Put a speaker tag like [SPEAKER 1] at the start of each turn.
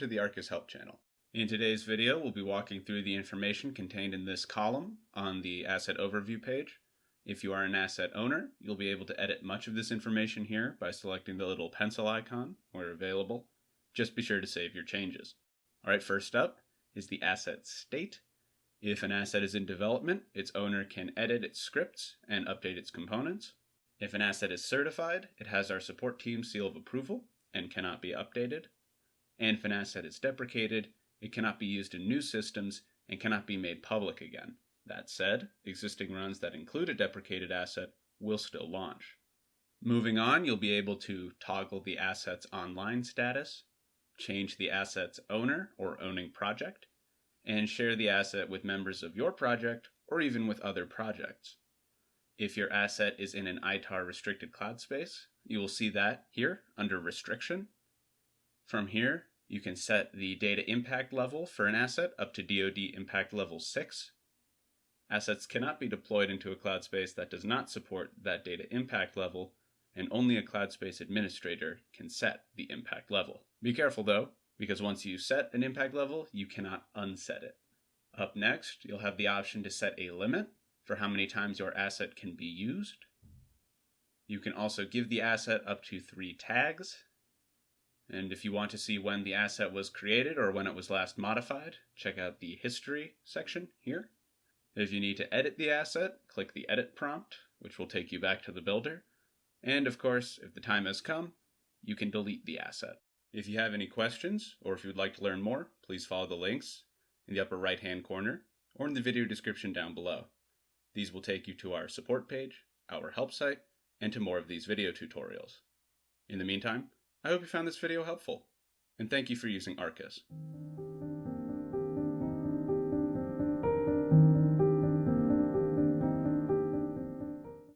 [SPEAKER 1] to the Arcus Help channel. In today's video, we'll be walking through the information contained in this column on the Asset Overview page. If you are an asset owner, you'll be able to edit much of this information here by selecting the little pencil icon where available. Just be sure to save your changes. Alright, first up is the asset state. If an asset is in development, its owner can edit its scripts and update its components. If an asset is certified, it has our support team's seal of approval and cannot be updated. And if an asset is deprecated, it cannot be used in new systems and cannot be made public again. That said, existing runs that include a deprecated asset will still launch. Moving on, you'll be able to toggle the asset's online status, change the asset's owner or owning project, and share the asset with members of your project or even with other projects. If your asset is in an ITAR restricted cloud space, you will see that here under Restriction. From here, you can set the data impact level for an asset up to DoD Impact Level 6. Assets cannot be deployed into a cloud space that does not support that data impact level, and only a cloud space administrator can set the impact level. Be careful though, because once you set an impact level, you cannot unset it. Up next, you'll have the option to set a limit for how many times your asset can be used. You can also give the asset up to 3 tags. And if you want to see when the asset was created or when it was last modified, check out the History section here. If you need to edit the asset, click the Edit prompt, which will take you back to the builder. And of course, if the time has come, you can delete the asset. If you have any questions, or if you would like to learn more, please follow the links in the upper right-hand corner or in the video description down below. These will take you to our support page, our help site, and to more of these video tutorials. In the meantime, I hope you found this video helpful, and thank you for using Arcus.